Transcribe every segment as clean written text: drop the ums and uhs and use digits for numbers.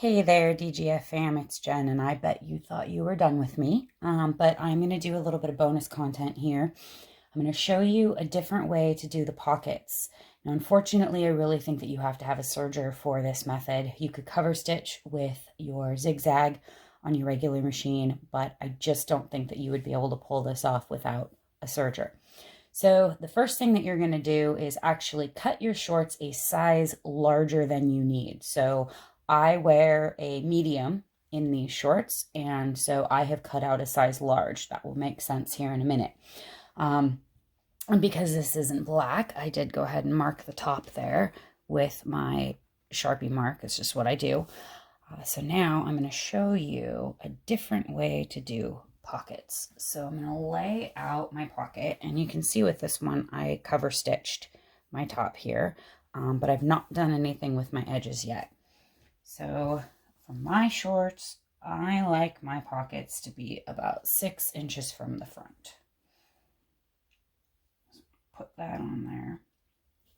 Hey there, DGF fam, it's Jen, and I bet you thought you were done with me, but I'm going to do a little bit of bonus content here. I'm going to show you a different way to do the pockets. Now, unfortunately, I really think that you have to have a serger for this method. You could cover stitch with your zigzag on your regular machine, but I just don't think that you would be able to pull this off without a serger. So the first thing that you're going to do is actually cut your shorts a size larger than you need. So I wear a medium in these shorts, and so I have cut out a size large. That will make sense here in a minute. And because this isn't black, I did go ahead and mark the top there with my Sharpie mark. It's just what I do. So now I'm going to show you a different way to do pockets. So I'm going to lay out my pocket, and you can see with this one I cover stitched my top here, but I've not done anything with my edges yet. So for my shorts, I like my pockets to be about 6 inches from the front. Put that on there.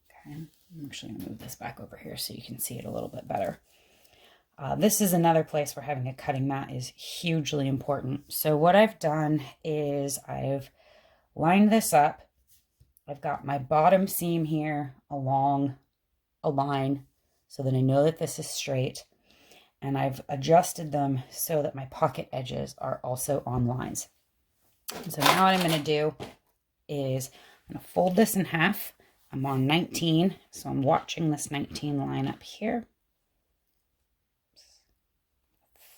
Okay, I'm actually going to move this back over here so you can see it a little bit better. This is another place where having a cutting mat is hugely important. So what I've done is I've lined this up. I've got my bottom seam here along a line so that I know that this is straight. And I've adjusted them so that my pocket edges are also on lines. And so now what I'm going to do is I'm going to fold this in half. I'm on 19, so I'm watching this 19 line up here.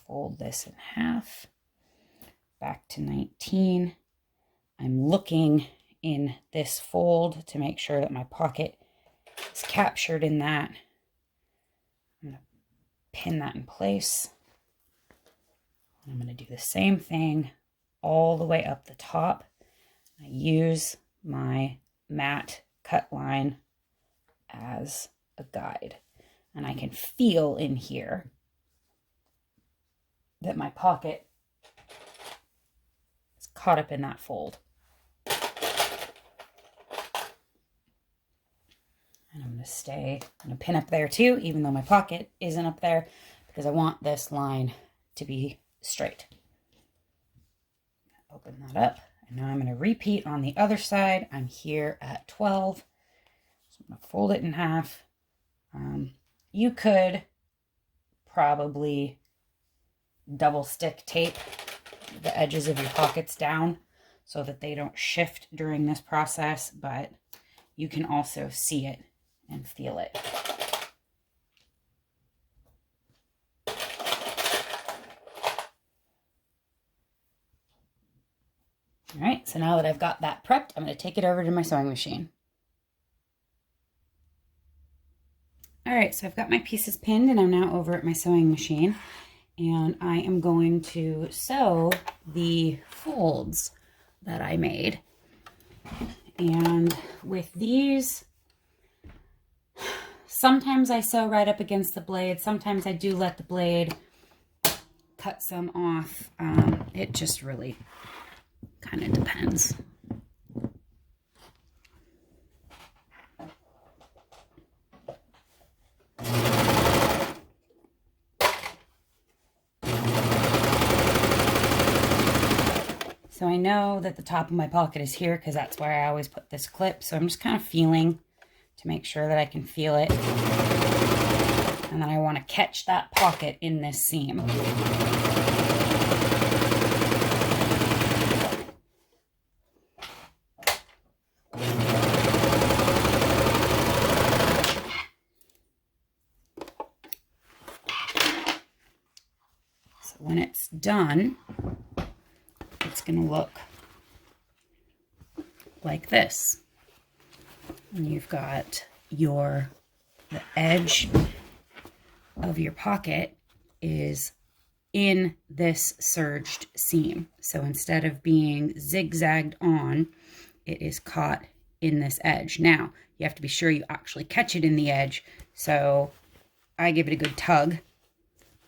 Fold this in half, back to 19. I'm looking in this fold to make sure that my pocket is captured in that. I'm going to pin that in place. I'm going to do the same thing all the way up the top. I use my mat cut line as a guide, and I can feel in here that my pocket is caught up in that fold. And I'm going to pin up there too, even though my pocket isn't up there, because I want this line to be straight. Open that up, and now I'm going to repeat on the other side. I'm here at 12, so I'm going to fold it in half. You could probably double stick tape the edges of your pockets down so that they don't shift during this process, but you can also see it and feel it. All right, so now that I've got that prepped, I'm going to take it over to my sewing machine. All right, so I've got my pieces pinned, and I'm now over at my sewing machine. And I am going to sew the folds that I made. And with these, sometimes I sew right up against the blade. Sometimes I do let the blade cut some off. It just really kind of depends. So I know that the top of my pocket is here because that's where I always put this clip. So I'm just kind of feeling to make sure that I can feel it. And then I want to catch that pocket in this seam. So when it's done, it's going to look like this. And you've got the edge of your pocket is in this serged seam. So instead of being zigzagged on, it is caught in this edge. Now, you have to be sure you actually catch it in the edge. So I give it a good tug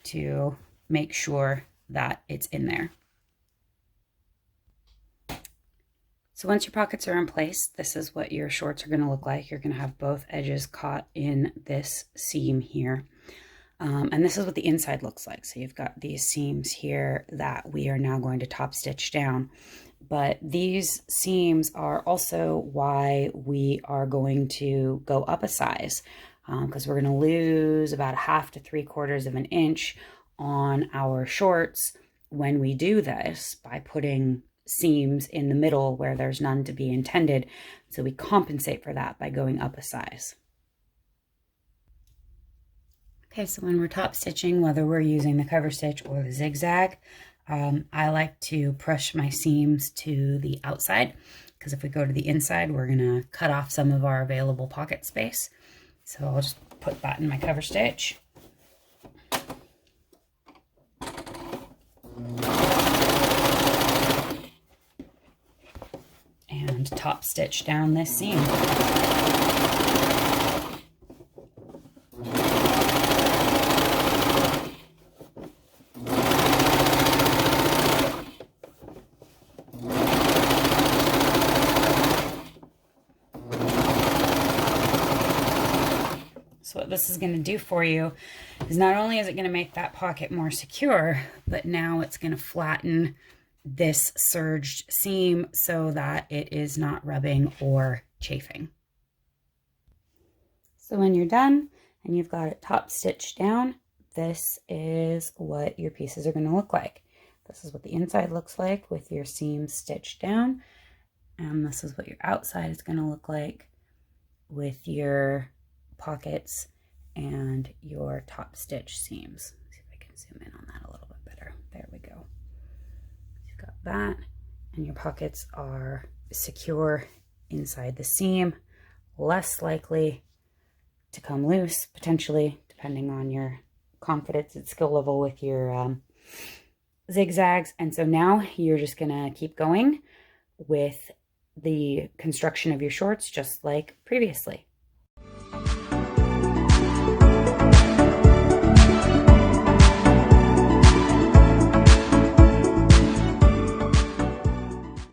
to make sure that it's in there. So once your pockets are in place, this is what your shorts are going to look like. You're going to have both edges caught in this seam here. And this is what the inside looks like. So you've got these seams here that we are now going to top stitch down. But these seams are also why we are going to go up a size, because we're going to lose about 1/2 to 3/4 of an inch on our shorts when we do this by putting seams in the middle where there's none to be intended. So we compensate for that by going up a size. Okay, so when we're top stitching, whether we're using the cover stitch or the zigzag, I like to push my seams to the outside, because if we go to the inside, we're going to cut off some of our available pocket space. So I'll just put that in my cover stitch. And top stitch down this seam. So what this is going to do for you is not only is it going to make that pocket more secure, but now it's going to flatten this serged seam so that it is not rubbing or chafing. So when you're done and you've got it top stitched down, this is what your pieces are going to look like. This is what the inside looks like with your seams stitched down. And this is what your outside is going to look like with your pockets and your top stitch seams. Let's see if I can zoom in on that a little bit better. There we go. You've got that, and your pockets are secure inside the seam, less likely to come loose, potentially, depending on your confidence and skill level with your zigzags. And so now you're just gonna keep going with the construction of your shorts just like previously.